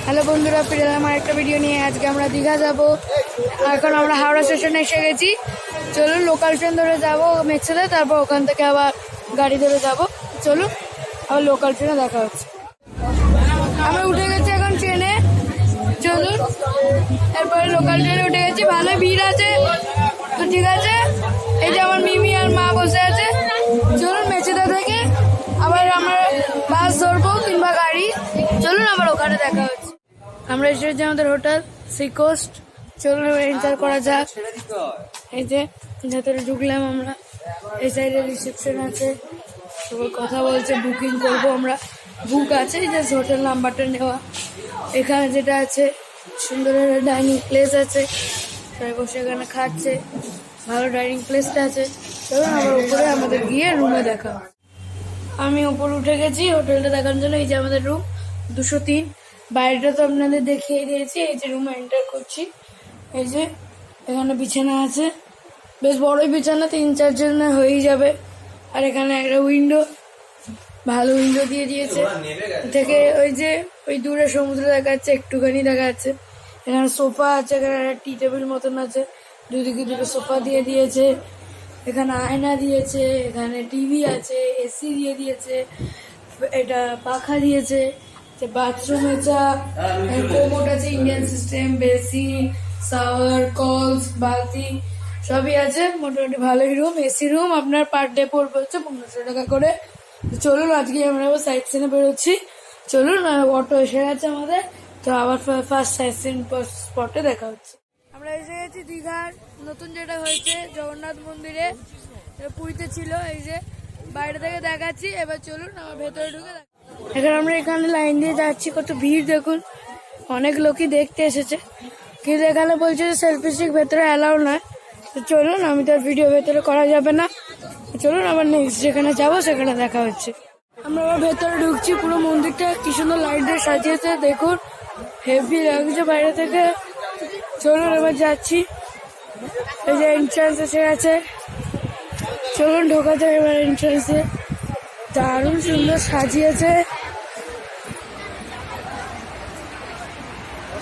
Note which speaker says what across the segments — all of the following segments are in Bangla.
Speaker 1: হ্যালো বন্ধুরা, ফিরে এলাম আরেকটা ভিডিও নিয়ে। আজকে আমরা দীঘা যাব। এখন আমরা হাওড়া স্টেশনে এসে গেছি। চলুন লোকাল ট্রেন ধরে যাবো মেক্সিতে, তারপর ওখান থেকে আবার গাড়ি ধরে যাব। চলুন আবার লোকাল ট্রেনে দেখা হচ্ছে। আমরা উঠে গেছি এখন ট্রেনে। চলুন এরপরে লোকাল ট্রেনে উঠে গেছি। ভালো ভিড় আছে তো ঠিক আছে। এই যে আমার মিমি আর মা বসে আছে। চলুন মেচেদা থেকে আবার আমরা বাস ধরবো কিংবা গাড়ি। চলুন আবার ওখানে দেখা হচ্ছে। আমরা এসে গেছি আমাদের হোটেল সি কোস্ট। চলুন এন্টার করা যাক। এই যে ভেতরে ঢুকলাম আমরা। এই সাইডে রিসেপশন আছে, সবাই কথা বলছে, বুকিং করবো আমরা। বুক আছে, জাস্ট হোটেল নাম্বারটা নেওয়া। এখানে যেটা আছে সুন্দর ডাইনিং প্লেস আছে, সবাই বসে এখানে খাচ্ছে। ভালো ডাইনিং প্লেসটা আছে। চলুন আবার উপরে আমাদের গিয়ে রুমে দেখা। আমি উপরে উঠে গেছি হোটেলটা দেখার জন্য। এই যে আমাদের রুম 203। বাইরেটা তো আপনাদের দেখিয়ে দিয়েছি। এই যে রুমে এন্টার করছি। এই যে এখানে বিছানা আছে, বেশ বড়ই বিছানা, 3-4 জনের হয়েই যাবে। আর এখানে একটা উইন্ডো, ভালো উইন্ডো দিয়ে দিয়েছে থেকে ওই যে ওই দূরে সমুদ্র দেখা যাচ্ছে, একটুখানি দেখা যাচ্ছে। এখানে সোফা আছে, এখানে একটা টি টেবিল মতন আছে, দুদিকে দুটো সোফা দিয়ে দিয়েছে। এখানে আয়না দিয়েছে, এখানে টিভি আছে, এসি দিয়ে দিয়েছে, এটা পাখা দিয়েছে, বাথরুম আছে, কোমোড আছে, ইন্ডিয়ান সিস্টেম, বেসিন, শাওয়ার, কলস, বালতি সবই আছে। মোটামুটি ভালোই রুম। এসি রুম আপনার পার ডে পড়বে হচ্ছে 1500 টাকা করে। চলুন আজকে আমরা আবার সাইট সিনে বেরোচ্ছি। চলুন অটো এসে গেছে আমাদের, তো আবার ফার্স্ট সাইট সিন স্পটে দেখা হচ্ছে। আমরা এসে গেছি দীঘার নতুন যেটা হয়েছে জগন্নাথ মন্দিরে, পুরীতে ছিল। এই যে বাইরে থেকে দেখাচ্ছি। এবার চলুন আমার ভেতরে ঢুকে। এখন আমরা এখানে লাইন দিয়ে যাচ্ছি, কত ভিড় দেখুন। অনেক লোকই দেখতে এসেছে, কিন্তু এখানে বলছে যে সেলফি স্টিক ভেতরে অ্যালাউ নয়। তো চলুন, আমি তো ভিডিও ভেতরে করা যাবে না। চলুন আবার নেক্সট যেখানে যাবো সেখানে দেখা হচ্ছে। আমরা আবার ভেতরে ঢুকছি। পুরো মন্দিরটা কি সুন্দর লাইট দিয়ে সাজিয়েছে দেখুন, হেভি লাগছে বাইরে থেকে। চলুন এবার যাচ্ছি। এই যে এন্ট্রান্স এসে গেছে। চলুন ঢোকা যায় এবার এন্ট্রান্সে। দারুণ সুন্দর সাজিয়েছে,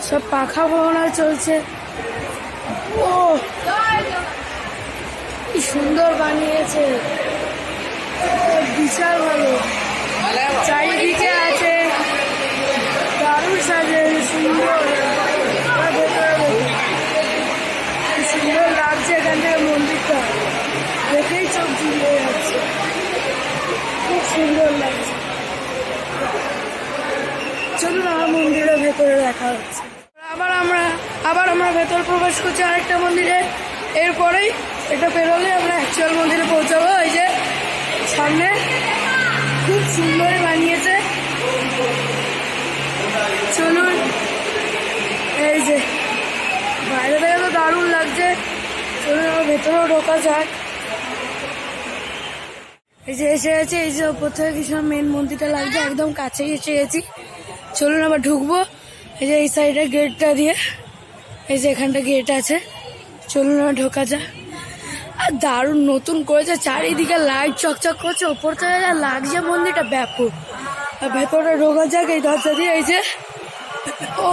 Speaker 1: সব পাখা ভবনা চলছে। ও কি সুন্দর বানিয়েছে, বিশাল ভালো। চারিদিকে আছে, দারুণ সাজিয়েছে, সুন্দর সুন্দর লাগছে। এখান থেকে মন্দিরটা দেখেই চোখ জুড়ে যাচ্ছে, খুব সুন্দর লাগছে। চলুন আমার মন্দিরের ভেতরে দেখা হচ্ছে। আবার আমরা ভেতর প্রবেশ করছি আরেকটা মন্দিরে। এরপরেই এটা পেরোলে আমরা অ্যাকচুয়াল মন্দিরে পৌঁছাবো। এই যে সামনে খুব সুন্দর বানিয়েছে। চলুন, এই যে বাইরে থেকে তো দারুণ লাগছে। চলুন আমার ভেতরেও ঢোকা যাক। এই যে এসে গেছে, এই যে ওপর থেকে কিছু মেন মন্দিরটা লাগছে, একদম কাছেই এসে গেছি। চলুন আবার ঢুকবো। এই যে এই সাইডে গেটটা দিয়ে, এই যে এখানটা গেট আছে। চলুন আবার ঢোকা যাক। আর দারুণ নতুন করেছে, চারিদিকে লাইট চকচক করছে, ওপর থেকে যা লাগছে মন্দিরটা ব্যাপক। আর ভেতরে ঢোকা যাক এই দরজা দিয়ে। এই যে ও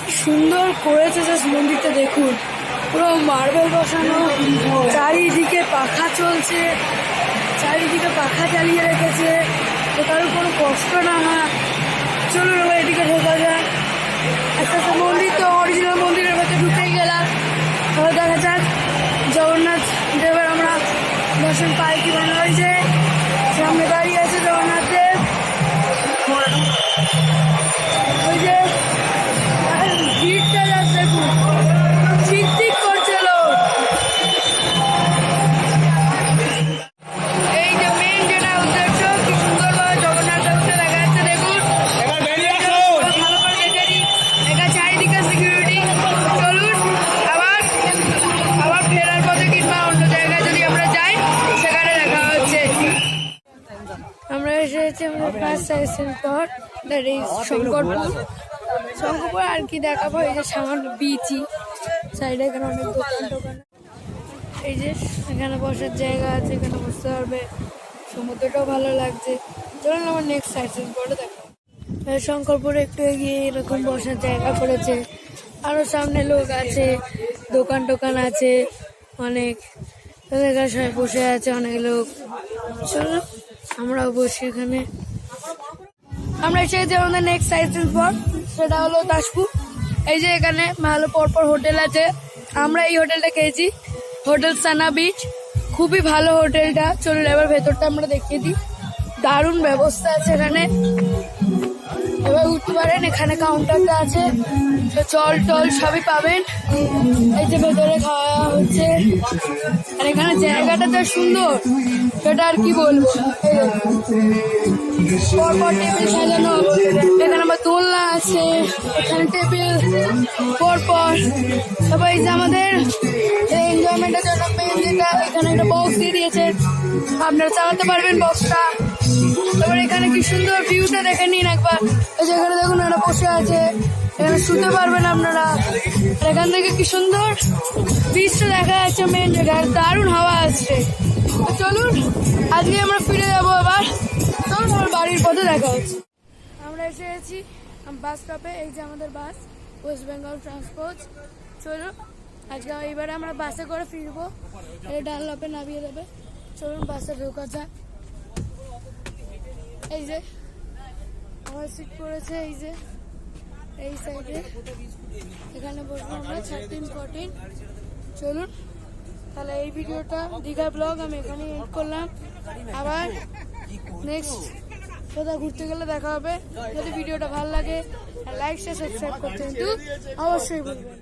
Speaker 1: কি সুন্দর করেছে জাস্ট মন্দিরটা দেখুন, পুরো মার্বেল বসানো, চারিদিকে পাখা চলছে, চারিদিকে পাখা চালিয়ে রেখেছে, তো কারোর কোনো কষ্ট না হয়। চলুন এবার এদিকে ঢোকা যায়। আস্তে আস্তে মন্দির তো অরিজিনাল মন্দিরের ভেতরে ঢুকেই গেলাম। তাহলে দেখা যাক জগন্নাথ দেবের আমরা দর্শন পাই কি মনে হয়েছে। সামনে দাঁড়িয়ে আছে জগন্নাথ দেব। ওই যে ভিড়টা যাচ্ছে দেখুন, ঠিক ঠিক করছিল। এই যে মেন যেটা উদ্দেশ্য, কি সুন্দরভাবে জগন্নাথ দেবকে দেখা যাচ্ছে দেখুন। ভালো করে দেখে নিই, এটা চারিদিকে সিকিউরিটি। চলুন আবার ফেরার পথে কিংবা অন্য জায়গায় যদি আমরা যাই সেখানে দেখা হচ্ছে। আমরা এসে গেছি আমাদের ফার্স্ট সাইসেন পর, দ্যাট ইজ শঙ্করপুর। আর কি দেখাবো, এই যে সামান্য বিচি সাইডে, এখানে অনেক দোকান। এই যে এখানে বসার জায়গা আছে, এখানে বসতে পারবে। সমুদ্রটাও ভালো লাগছে। চলুন আমার নেক্সট সাইট সিন পরে দেখা। শঙ্করপুরে একটু এগিয়ে এরকম বসার জায়গা করেছে। আরো সামনে লোক আছে, দোকান টোকান আছে অনেক, এখানে সবাই বসে আছে অনেক লোক। চলো আমরাও বসি এখানে। আমরা এসে গেছি আমাদের নেক্সট সাইট স্পট, সেটা হলো তাজপুর। এই যে এখানে ভালো পরপর হোটেল আছে, আমরা এই হোটেলটা খেয়েছি, হোটেল সানা বিচ। খুবই ভালো হোটেলটা। চলুন এবার ভেতরটা আমরা দেখিয়ে দিই। দারুণ ব্যবস্থা আছে এখানে, এবার উঠতে পারেন। এখানে কাউন্টারটা আছে, তো জল টল সবই পাবেন। এই যে ভেতরে খাওয়া হচ্ছে, আর এখানে জায়গাটা তো সুন্দর, সেটা আর কি বলবো। পরপর টেবিল সাজানো, এখানে আবার দোলনা আছে, এখানে টেবিল পরপর সবাই। যে আমাদের এনজয়মেন্টের জন্য মেন যেটা, এখানে একটা বক্স দিয়ে দিয়েছে, আপনারা চালাতে পারবেন বক্সটা। তারপর এখানে কি সুন্দর ভিউটা দেখে নিন একবার। এই যে এখানে দেখুন এরা বসে আছে, এখানে শুতে পারবেন আপনারা। আর এখান থেকে কি সুন্দর বীজটা দেখা যাচ্ছে মেন জায়গায়, দারুণ হাওয়া আসছে। তো চলুন আজকে আমরা ফিরে যাবো এবার। চলুন আমার বাড়ির পথে দেখা হচ্ছে। আমরা এসে গেছি বাস স্টপে। এই যে আমাদের বাস, ওয়েস্ট বেঙ্গল ট্রান্সপোর্ট। চলুন আজকে এবারে আমরা বাসে করে ফিরবো, এই ডানলপে নামিয়ে দেবে। চলুন বাসে ঢোকা যাক। এই যে আমার সিট পড়েছে, এই যে এই সাইডে, এখানে বসবো আমরা 13-14। চলুন তাহলে এই ভিডিওটা দীঘা ব্লগ আমি এখানে এড করলাম। আবার নেক্সট কোথাও ঘুরতে গেলে দেখা হবে। যদি ভিডিওটা ভালো লাগে লাইক শেয়ার সাবস্ক্রাইব করতে কিন্তু অবশ্যই বলবেন।